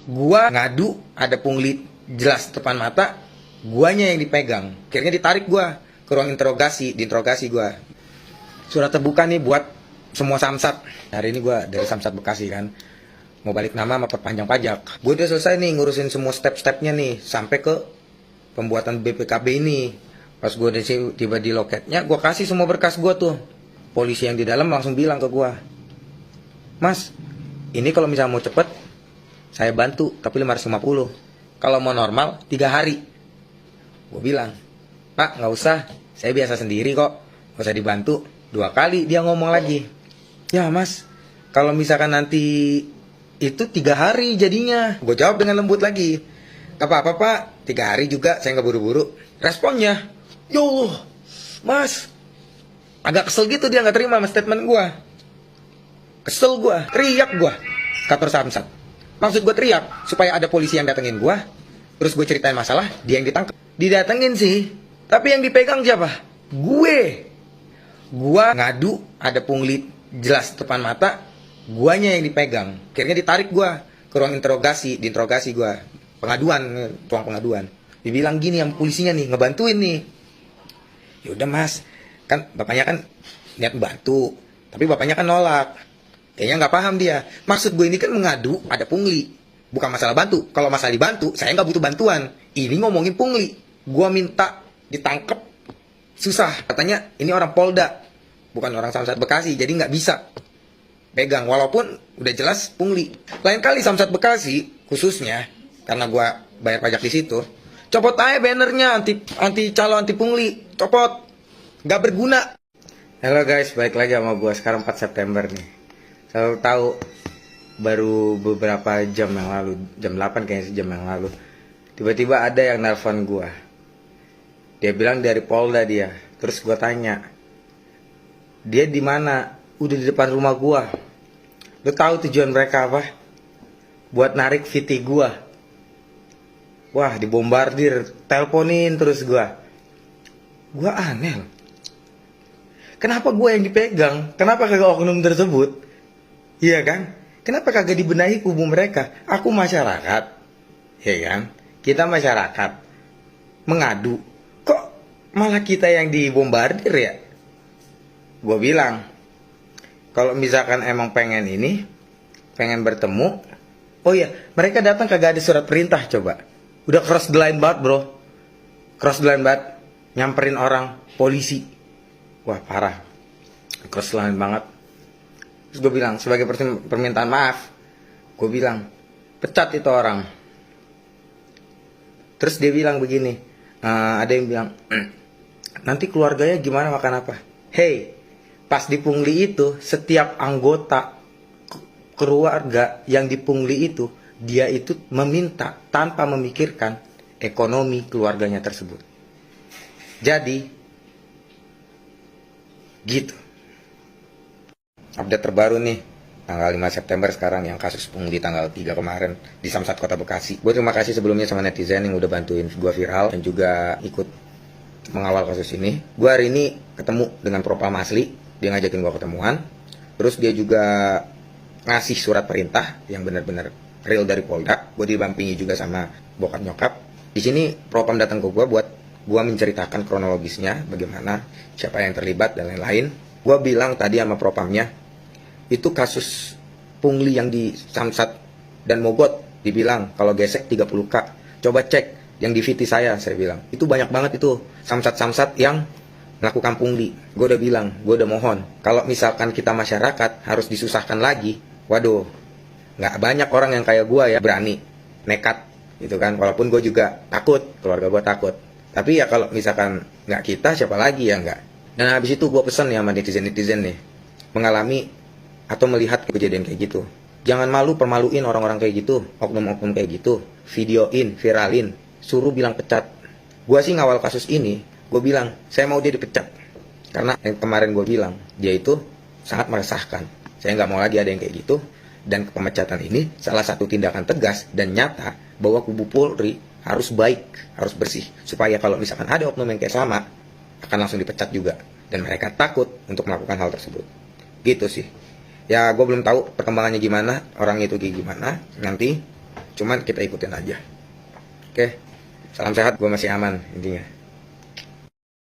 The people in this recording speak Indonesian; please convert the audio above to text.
Gua ngadu, ada pungli jelas depan mata, guanya yang dipegang. Akhirnya ditarik gua ke ruang interogasi, diinterogasi gua. Surat terbuka nih buat semua samsat. Hari ini gua dari Samsat Bekasi kan. Mau balik nama sama perpanjang pajak. Gue udah selesai nih ngurusin semua step-stepnya nih sampai ke pembuatan BPKB ini. Pas gue udah tiba di loketnya, gue kasih semua berkas gue tuh. Polisi yang di dalam langsung bilang ke gue, "Mas, ini kalau misalnya mau cepet, saya bantu, tapi 550. Kalau mau normal, 3 hari." Gue bilang, "Pak, nggak usah, saya biasa sendiri kok, nggak usah dibantu." 2 kali dia ngomong lagi, "Ya mas, kalau misalkan nanti itu 3 hari jadinya." Gue jawab dengan lembut lagi, "Gak apa-apa pak, 3 hari juga, saya nggak buru-buru." Responnya, "Ya Allah, mas." Agak kesel gitu, dia nggak terima sama statement gue. Kesel gue, teriak gue, kantor Samsat. Maksud gue teriak, supaya ada polisi yang datengin gue. Terus gue ceritain masalah, dia yang ditangkap. Didatengin sih, tapi yang dipegang siapa? Gue. Gua ngadu, ada pungli jelas depan mata, guanya yang dipegang. Akhirnya ditarik gua ke ruang interogasi, diinterogasi gua. Pengaduan, ruang pengaduan. Dibilang gini yang polisinya nih, ngebantuin nih. Ya udah mas, kan bapaknya kan niat bantu, tapi bapaknya kan nolak. Kayaknya nggak paham dia. Maksud gue ini kan mengadu, ada pungli. Bukan masalah bantu. Kalau masalah dibantu, saya nggak butuh bantuan. Ini ngomongin pungli. Gua minta ditangkep, susah. Katanya ini orang Polda, bukan orang Samsat Bekasi, jadi nggak bisa pegang. Walaupun udah jelas pungli. Lain kali Samsat Bekasi, khususnya karena gua bayar pajak di situ, copot aja bannernya anti calo anti pungli, copot. Nggak berguna. Halo guys, balik lagi sama gua. Sekarang 4 September nih. Selalu tahu, baru beberapa jam yang lalu, jam 8 kayaknya sejam yang lalu, tiba-tiba ada yang nelpon gua. Dia bilang dari Polda dia. Terus gue tanya, dia di mana? Udah di depan rumah gue. Lo tahu tujuan mereka apa? Buat narik VT gue. Wah, dibombardir, teleponin terus gue. Gue aneh loh. Kenapa gue yang dipegang? Kenapa kagak oknum tersebut? Iya kan? Kenapa kagak dibenahi kubu mereka? Aku masyarakat, ya kan? Kita masyarakat mengadu. Kok malah kita yang dibombardir ya? Gue bilang, kalau misalkan emang pengen ini, pengen bertemu, oh iya, mereka datang kagak ada surat perintah coba. Udah cross the line banget bro. Cross the line banget. Nyamperin orang, polisi. Wah parah. Cross the line banget. Terus gue bilang, sebagai permintaan maaf, gue bilang, pecat itu orang. Terus dia bilang begini, ada yang bilang, nanti keluarganya gimana makan apa? Hey, pas dipungli itu, setiap anggota keluarga yang dipungli itu, dia itu meminta tanpa memikirkan ekonomi keluarganya tersebut. Jadi, gitu. Update terbaru nih, tanggal 5 September sekarang, yang kasus pungli tanggal 3 kemarin di Samsat Kota Bekasi. Gue terima kasih sebelumnya sama netizen yang udah bantuin gue viral dan juga ikut mengawal kasus ini. Gue hari ini ketemu dengan Propam asli, dia ngajakin gue ketemuan. Terus dia juga ngasih surat perintah yang benar-benar real dari Polda. Gue didampingi juga sama bokap nyokap. Di sini Propam datang ke gue buat gue menceritakan kronologisnya, bagaimana, siapa yang terlibat dan lain-lain. Gue bilang tadi sama Propamnya, itu kasus pungli yang di Samsat dan Mogot, dibilang kalau gesek 30K. Coba cek yang di VT saya bilang. Itu banyak banget itu Samsat-Samsat yang melakukan pungli. Gue udah bilang, gue udah mohon, kalau misalkan kita masyarakat harus disusahkan lagi, waduh, nggak banyak orang yang kayak gue ya berani, nekat gitu kan. Walaupun gue juga takut, keluarga gue takut. Tapi ya kalau misalkan nggak kita, siapa lagi ya nggak. Dan habis itu gue pesan ya sama netizen-netizen nih, mengalami atau melihat kejadian kayak gitu, jangan malu permaluin orang-orang kayak gitu, oknum-oknum kayak gitu, videoin, viralin, suruh bilang pecat. Gue sih ngawal kasus ini, gue bilang saya mau dia dipecat, karena yang kemarin gue bilang dia itu sangat meresahkan. Saya nggak mau lagi ada yang kayak gitu. Dan pemecatan ini salah satu tindakan tegas dan nyata bahwa kubu Polri harus baik, harus bersih, supaya kalau misalkan ada oknum yang kayak sama, akan langsung dipecat juga, dan mereka takut untuk melakukan hal tersebut. Gitu sih. Ya gue belum tahu perkembangannya gimana, orang itu gimana nanti. cuman kita ikutin aja. Oke, salam sehat, gue masih aman intinya.